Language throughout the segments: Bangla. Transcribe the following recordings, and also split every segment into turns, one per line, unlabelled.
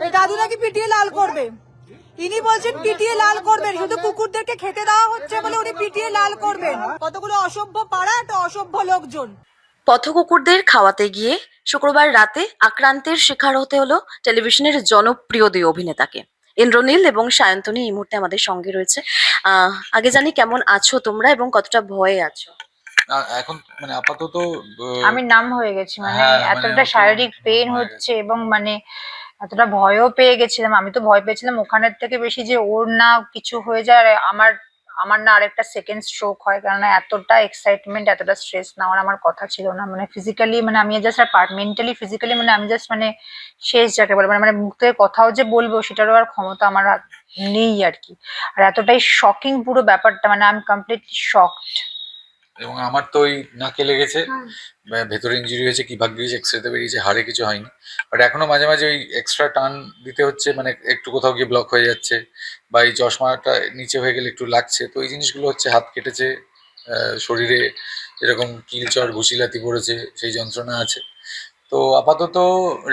এই দাদু নাকি পিটিয়ে লাল করবে, ইনি বলছেন পিটিয়ে লাল করবেন, শুধু কুকুরদেরকে খেতে দেওয়া হচ্ছে বলে উনি পিটিয়ে লাল করবেন। কতগুলো অসভ্য পাড়া, একটা অসভ্য লোকজন।
পথকুকুরদের খাওয়াতে গিয়ে শুক্রবার রাতে আক্রান্তের শিকার হতে হলো টেলিভিশনের জনপ্রিয় দুই অভিনেতাকে। ইন্দ্রনীল এবং সায়ন্তনী এই মুহূর্তে আমাদের সঙ্গে রয়েছে। আগে জানি কেমন আছো তোমরা এবং কতটা ভয়ে আছো?
এখন মানে আপাতত
আমি নাম হয়ে গেছি, মানে
হ্যাঁ,
এতটা
মানে
শারীরিক পেন
হয়ে
হচ্ছে এবং মানে এতটা ভয়ও পেয়ে গেছিলাম। আমি তো ভয় পেয়েছিলাম ওখানের থেকে বেশি যে ওর না কিছু হয়ে যায় আর আমার আমার না আরেকটা সেকেন্ড স্ট্রোক হয়, কারণ এতটা এক্সাইটমেন্ট, এতটা স্ট্রেস নেওয়ার আমার কথা ছিল না। মানে ফিজিক্যালি, মানে আমি জাস্ট আর মেন্টালি ফিজিক্যালি মানে আমি জাস্ট মানে শেষ যাকে বলে, মানে মুখ থেকে কথাও যে বলবো সেটারও আর ক্ষমতা আমার নেই আর কি। আর এতটাই শকিং পুরো ব্যাপারটা, মানে আই এম কমপ্লিটলি শকড।
এবং আমার তো ওই নাকে লেগেছে, ভেতরে ইঞ্জুরি হয়েছে, কি ভাগ্যিস এক্সরেতে বেরিয়েছে, হাড়ে কিছু হয়নি। বাট এখনো মাঝে মাঝে ওই এক্সট্রা টান দিতে হচ্ছে, মানে একটু কোথাও গিয়ে ব্লক হয়ে যাচ্ছে বা এই চশমাটা নিচে হয়ে গেলে একটু লাগছে। তো এই জিনিসগুলো হচ্ছে, হাত কেটেছে, শরীরে এরকম কিলচর ঘুষিলাতি পড়েছে, সেই যন্ত্রণা আছে। তো আপাতত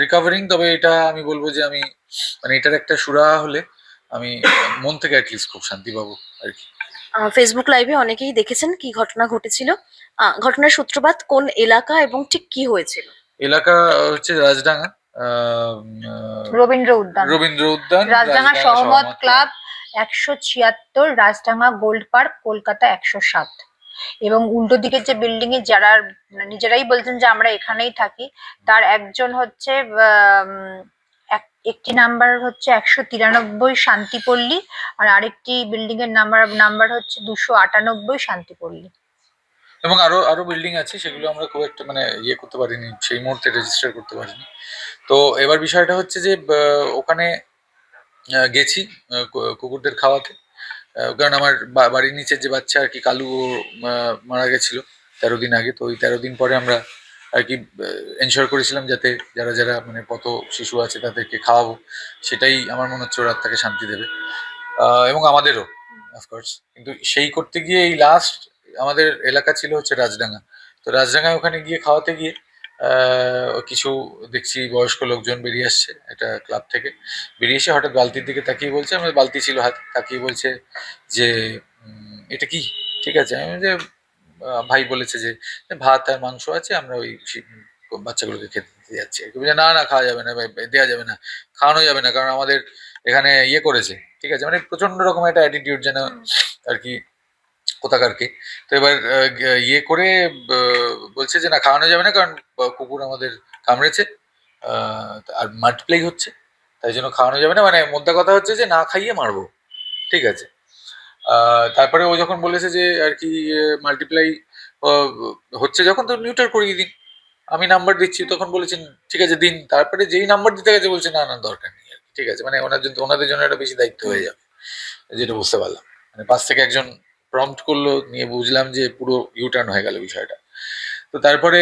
রিকভারিং। তবে এটা আমি বলবো যে আমি মানে এটার একটা সুরাহা হলে আমি মন থেকে অ্যাটলিস্ট খুব শান্তি পাবো আর কি।
ফেসবুক লাইভে অনেকেই দেখেছেন কি ঘটনা ঘটেছিল। ঘটনার সূত্রপাত কোন এলাকা এবং ঠিক কি হয়েছিল?
এলাকা হচ্ছে রাজডাঙ্গা,
রবীন্দ্র উদ্যান,
রবীন্দ্র উদ্যান,
রাজডাঙ্গা সহমত club 176, Rajdanga gold park, Kolkata 107। এবং উল্টো দিকের যে বিল্ডিং এ যারা নিজেরাই বলছেন যে আমরা এখানেই থাকি, তার একজন হচ্ছে একটি নাম্বার হচ্ছে 193 শান্তিপল্লী, আর আরেকটি বিল্ডিং এর নাম্বার হচ্ছে 298 শান্তিপল্লী।
এবং আরো আরো বিল্ডিং আছে, সেগুলো আমরা খুব একটা মানে ইয়ে করতে পারিনি, সেই মুহূর্তে রেজিস্টার করতে পারিনি। তো এবার বিষয়টা হচ্ছে যে ওখানে গেছি কুকুরদের খাওয়াতে, কারণ আমার বাড়ির নিচের যে বাচ্চা আর কি কালু, ও মারা গেছিল 13 দিন আগে। তো ওই 13 দিন পরে আমরা আর কি এনশিওর করেছিলাম যাতে যারা যারা মানে পথ শিশু আছে তাদেরকে খাওয়াবো, সেটাই আমার মনে হচ্ছে ওর আত্মাকে শান্তি দেবে, এবং আমাদেরও অফকোর্স। কিন্তু সেই করতে গিয়ে এই লাস্ট আমাদের এলাকা ছিল হচ্ছে রাজডাঙ্গা। তো রাজডাঙ্গায় ওখানে গিয়ে খাওয়াতে গিয়ে কিছু দেখছি বয়স্ক লোকজন বেরিয়ে আসছে একটা ক্লাব থেকে। বেরিয়ে এসে হঠাৎ বালতির দিকে তাকিয়ে বলছে, আমাদের বালতি ছিল হাতে, তাকিয়ে বলছে যে এটা কি? ঠিক আছে, আমি যে ভাই বলেছে যে ভাত আর মাংস আছে, আমরা ওই বাচ্চাগুলোকে খেতে দিতে যাচ্ছি। না না, খাওয়া যাবে না, দেওয়া যাবে না, খাওয়ানো যাবে না, কারণ আমাদের এখানে ইয়ে করেছে। ঠিক আছে, মানে প্রচন্ড রকম একটা অ্যাটিটিউড যেন আর কি কোথাকারকে। তো এবার ইয়ে করে বলছে যে না, খাওয়ানো যাবে না, কারণ কুকুর আমাদের কামড়েছে আর মাল্টিপ্লাই হচ্ছে, তাই জন্য খাওয়ানো যাবে না। মানে মোদ্দা কথা হচ্ছে যে না খাইয়ে মারবো। ঠিক আছে, তারপরে ও যখন বলেছে যে আর কি মাল্টিপ্লাই হচ্ছে যখন, তো নিউটার করিয়ে দিন, আমি নাম্বার দিচ্ছি। তখন বলেছেন ঠিক আছে দিন। তারপরে যেই নাম্বার দিতে গেছে বলছে না না, দরকার নেই আর কি। ঠিক আছে, মানে ওনাদের জন্য একটা বেশি দায়িত্ব হয়ে যাবে, যেটা বুঝতে পারলাম। মানে পাশ থেকে একজন প্রম্পট করলো, নিয়ে বুঝলাম যে পুরো ইউটার্ন হয়ে গেল বিষয়টা। তো তারপরে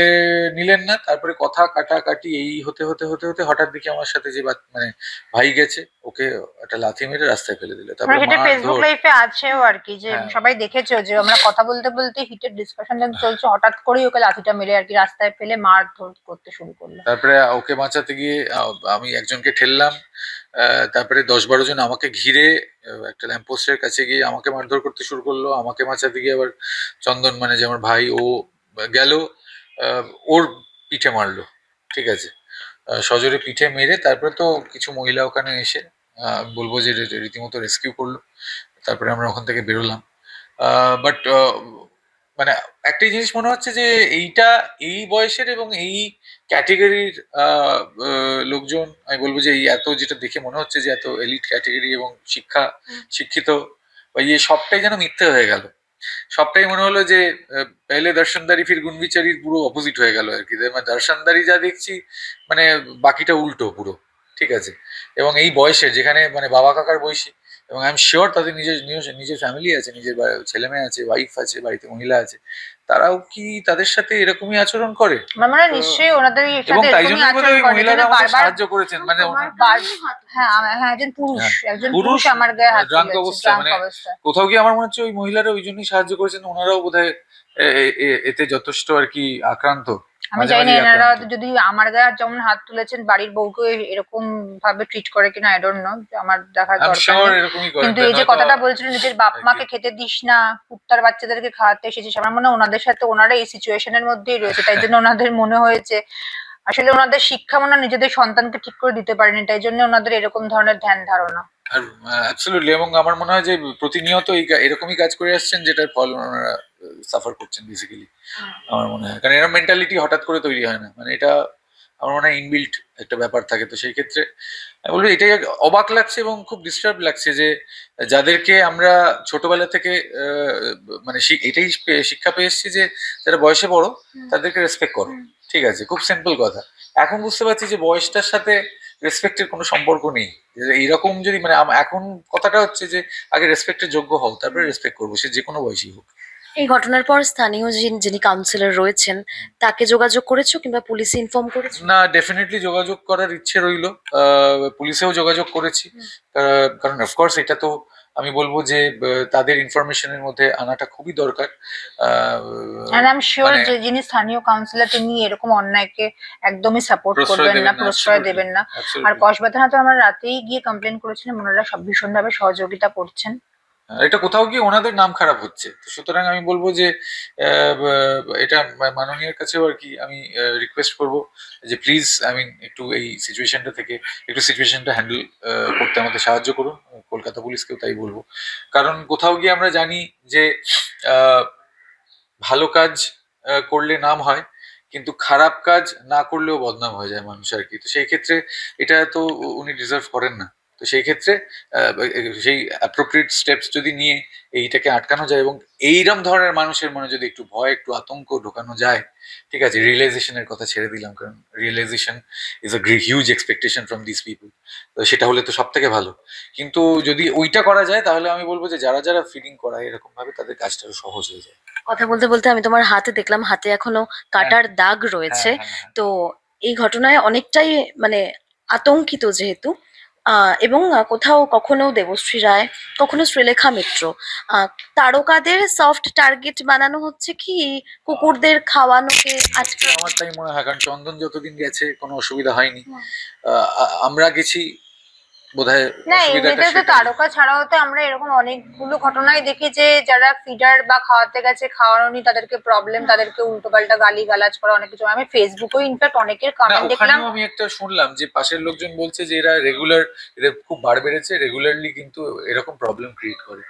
নিলেন না, তারপরে কথা কাটাকাটি এই হতে হতে হতে হতে হঠাৎ দেখি আমার সাথে যে মানে ভাই গেছে, ওকে একটা লাথি মেরে রাস্তায় ফেলে দিল। তারপরে
সেটা ফেসবুক লাইভে আছেও আর কি, যে সবাই দেখেছো যে আমরা কথা বলতে বলতে হিটেড ডিসকাশন চলছে, হঠাৎ করেই ওকে লাঠিটা মেরে আর কি রাস্তায় ফেলে মারধর করতে শুরু করলো।
তারপরে ওকে বাঁচাতে গিয়ে আমি একজনকে ঠেললাম, তারপরে 10-12 জন আমাকে ঘিরে একটা ল্যাম্পপোস্টের কাছে গিয়ে আমাকে মারধর করতে শুরু করলো। আমাকে বাঁচাতে গিয়ে আবার চন্দন, মানে যে আমার ভাই, ও গেল, ওর পিঠে মারলো। ঠিক আছে, সজোরে পিঠে মেরে তারপরে তো কিছু মহিলা ওখানে এসে বলবো যে রীতিমতো রেস্কিউ করলো। তারপরে আমরা ওখান থেকে বেরোলাম। বাট মানে একটাই জিনিস মনে হচ্ছে যে এইটা এই বয়সের এবং এই ক্যাটেগরির লোকজন, আমি বলবো যে এই এত, যেটা দেখে মনে হচ্ছে যে এত এলিট ক্যাটেগরি এবং শিক্ষিত বা ইয়ে, সবটাই যেন মিথ্যে হয়ে গেল। সবটাই মনে হলো যে পেলে দর্শনদারি ফির গুণবিচারির পুরো অপোজিট হয়ে গেল আর কি। মানে দর্শনদারি যা দেখছি, মানে বাকিটা উল্টো পুরো। ঠিক আছে, এবং এই বয়সে যেখানে মানে বাবা কাকার বয়সী, এবং আই এম শিওর তাদের নিজের নিজের ফ্যামিলি আছে, নিজের ছেলে মেয়ে আছে, ওয়াইফ আছে, বাড়িতে মহিলা আছে, তারাও কি তাদের সাথে এরকমই আচরণ করে?
মানে নিশ্চয়ই ওনাদের
এবং তাই জন্য মহিলারা আমাকে সাহায্য করেছেন। মানে
একজন পুরুষ আমার গায়ে হাত
ড্রাঙ্ক
তুলেছে,
অবস্থা, মানে কোথাও গিয়ে আমার মনে হচ্ছে ওই মহিলারা ওই জন্যই সাহায্য করেছেন, ওনারাও বোধহয় এতে যথেষ্ট আর কি আক্রান্ত।
আমি
মাঝে
জানি না
মাঝেই
এনারা
আক্রান্ত।
যদি আমার গায়ে যেমন হাত তুলেছেন বাড়ির বউকে এরকম ভাবে ট্রিট করে কিনা আই ডোন্ট নো, আমার দেখার
আমি
দরকার
শিওর
নেই।
এরকমই করেন,
কিন্তু
দেন
এই যে
হয়তো
কথাটা বলছিলেন নিজের বাপ
আর কি।
মাকে খেতে দিস না, কুত্তার বাচ্চাদেরকে খাওয়াতে এসেছিস, আমার মনে হয় ওনাদের সাথে ওনারা এই সিচুয়েশনের মধ্যেই রয়েছে, তাই জন্য ওনাদের মনে হয়েছে আসলে ওনাদের শিক্ষা মনে হয় নিজেদের সন্তানকে ঠিক করে দিতে পারেনি, তাই জন্য ওনাদের এরকম ধরনের ধ্যান ধারণা।
আর অ্যাবসলিউটলি, এবং আমার মনে হয় যে প্রতিনিয়ত এরকমই কাজ করে আসছেন, যেটার ফল ওনারা সাফার করছেন বেসিক্যালি। আমার মনে হয় কারণ এরকম মেন্টালিটি হঠাৎ করে তৈরি হয় না, মানে এটা আমার মনে হয় ইনবিল্ট একটা ব্যাপার থাকে। তো সেই ক্ষেত্রে আমি বলবো এটাই অবাক লাগছে এবং খুব ডিস্টার্ব লাগছে যে যাদেরকে আমরা ছোটবেলা থেকে মানে এটাই শিক্ষা পেয়ে এসেছি যে যারা বয়সে বড় তাদেরকে রেসপেক্ট করো, ঠিক আছে, খুব সিম্পল কথা। এখন বুঝতে পারছি যে বয়সটার সাথে রেসপেক্টের কোনো সম্পর্ক নেই। যে এইরকম যদি মানে এখন কথাটা হচ্ছে যে আগে রেসপেক্টের যোগ্য হও, তারপরে রেসপেক্ট করবো, সে যে কোনো বয়সী হোক।
এই ঘটনার পর স্থানীয় যিনি কাউন্সিলর রয়েছেন তাকে যোগাযোগ করেছো কিংবা পুলিশে ইনফর্ম করেছো?
না, ডেফিনেটলি যোগাযোগ করার ইচ্ছে রইলো। পুলিশেও যোগাযোগ করেছি, কারণ অফকোর্স এটা তো আমি বলবো যে তাদের ইনফরমেশনের মধ্যে আনাটা খুবই দরকার।
আর আই এম শিওর
মানে
যে যিনি স্থানীয় কাউন্সিলর তিনি এরকম অন্যায়কে একদমই সাপোর্ট
প্রশ্রয়
করবেন না,
দেবেন না,
প্রশ্রয়
absolutely,
দেবেন না। আর
absolutely।
কসবা থানা তো আমরা রাতেই গিয়ে কমপ্লেন করেছিলাম, ওনারা সব ভীষণভাবে সহযোগিতা করছেন।
এটা কোথাও গিয়ে ওনাদের নাম খারাপ হচ্ছে, তো সুতরাং আমি বলবো যে এটা মাননীয়ের কাছেও আর কি আমি রিকোয়েস্ট করব যে প্লিজ আই মিন একটু এই সিচুয়েশনটা থেকে একটু সিচুয়েশনটা হ্যান্ডেল করতে আমাদের সাহায্য করুন। কলকাতা পুলিশকেও তাই বলবো, কারণ কোথাও গিয়ে আমরা জানি যে আহ, ভালো কাজ করলে নাম হয়, কিন্তু খারাপ কাজ না করলেও বদনাম হয়ে যায় মানুষ আর কি। তো সেই ক্ষেত্রে এটা তো উনি ডিজার্ভ করেন না। তো সেই ক্ষেত্রে সেই অ্যাপ্রোপ্রিয়েট স্টেপস যদি নিয়ে এইটাকে আটকানো যায় এবং এইরকম ধরনের মানুষের মনে যদি একটু ভয় একটু আতঙ্ক ঢোকানো যায়, ঠিক আছে, রিয়েলাইজেশনের কথা ছেড়ে দিলাম, কারণ realisation is a huge expectation from this people. তো সেটা হলে তো সব থেকে ভালো। কিন্তু যদি ওইটা করা যায় তাহলে আমি বলবো যে যারা যারা ফিলিং করায় এরকম ভাবে তাদের কাজটা আরো সহজ হয়ে যায়।
কথা বলতে বলতে আমি তোমার হাতে দেখলাম, হাতে এখনো কাটার দাগ রয়েছে।
হ্যাঁ, হ্যাঁ, হ্যাঁ।
তো এই ঘটনায় অনেকটাই মানে আতঙ্কিত যেহেতু, এবং কোথাও কখনো দেবশ্রী রায়, কখনো শ্রীলেখা মিত্র, তারকাদের সফট টার্গেট বানানো হচ্ছে কি কুকুরদের খাওয়ানোকে আটকে?
আমার তাই মনে হয়, কারণ চন্দন যতদিন গেছে কোনো অসুবিধা হয়নি। আমরা গেছি বোধহয়
না
অসুবিধাটা
এমনিতে তো
সেটাই।
তারকা ছাড়াও তো আমরা এরকম অনেকগুলো ঘটনাই দেখি যে যারা ফিডার বা খাওয়াতে গেছে খাওয়ানো নি তাদেরকে প্রবলেম, তাদেরকে উল্টোপাল্টা গালি গালাজ করা অনেক কিছু। আমি ফেসবুকেও ইনফ্যাক্ট অনেকের
না,
কমেন্ট দেখলাম।
ওখানেও আমি একটা শুনলাম যে পাশের লোকজন বলছে যে এরা রেগুলার, এদের খুব বার বেড়েছে, রেগুলারলি কিন্তু এরকম প্রবলেম ক্রিয়েট করে,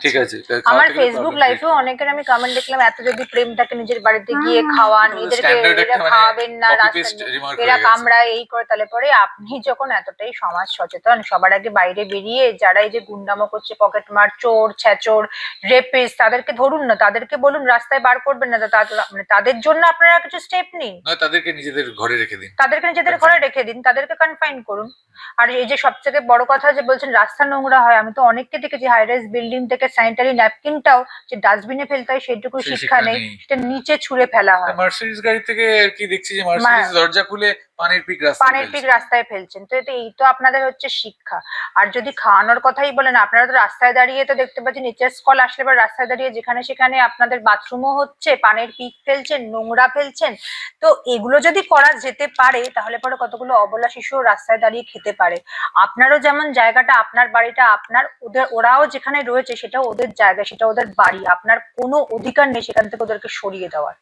ঠিক আছে।
আমার ফেসবুক লাইভেও অনেকের আমি কমেন্ট দেখলাম, এত যদি প্রেম থাকে নিজের বাড়িতে গিয়ে খাওয়ান, এদেরকে
Standard
এরা
একটা মানে
খাওয়াবেন না,
copy
রাস্তায়
paste remark
এরা
হয়ে গেছে।
কামড়ায় এই করে। তাহলে পরে আপনি যখন এতটাই সমাজ সচেতন, সবার আগে বাইরে বেরিয়ে যারা এই যে গুন্ডামো করছে, পকেট মার, চোর ছ্যাচোর, রেপিস, তাদেরকে ধরুন না, তাদেরকে বলুন রাস্তায় বার করবেন না, মানে তাদের জন্য আপনারা কিছু স্টেপ নিন,
নয় তাদেরকে নিজেদের ঘরে রেখে দিন।
তাদেরকে নিজেদের ঘরে রেখে দিন, তাদেরকে কনফাইন করুন। আর এই যে সবথেকে বড় কথা যে বলছেন রাস্তা নোংরা হয়, আমি তো অনেককে দেখেছি হাই রাইজ বিল্ডিং থেকে স্যানিটারি ন্যাপকিনটাও যে ডাস্টবিনে ফেলতে হয় সেটুকু
সেই
শিক্ষা নেই,
নেই।
সেটা নিচে ছুঁড়ে ফেলা হয়।
মার্সিডিজ গাড়ি থেকে আর কি দেখছি যে মার্সিডিজ দরজা খুলে পানির পিক রাস্তায়
পানের পিক রাস্তায় ফেলছেন, তো এই তো আপনাদের হচ্ছে শিক্ষা। আর যদি খাওয়ানোর কথাই বলেন, আপনারা তো রাস্তায় দাঁড়িয়ে তো দেখতে পাচ্ছেন এইচএস কল আসলে বা রাস্তায় দাঁড়িয়ে যেখানে সেখানে আপনাদের বাথরুমও হচ্ছে, পানের পিক ফেলছেন, নোংরা ফেলছেন। তো এগুলো যদি করা যেতে পারে তাহলে পরে কতগুলো অবলা শিশু রাস্তায় দাঁড়িয়ে খেতে পারে। আপনারও যেমন জায়গাটা, আপনার বাড়িটা আপনার, ওরাও যেখানে রয়েছে সেটা ওদের জায়গা, সেটা ওদের বাড়ি, আপনার কোনো অধিকার নেই সেখান থেকে ওদেরকে সরিয়ে দেওয়ার।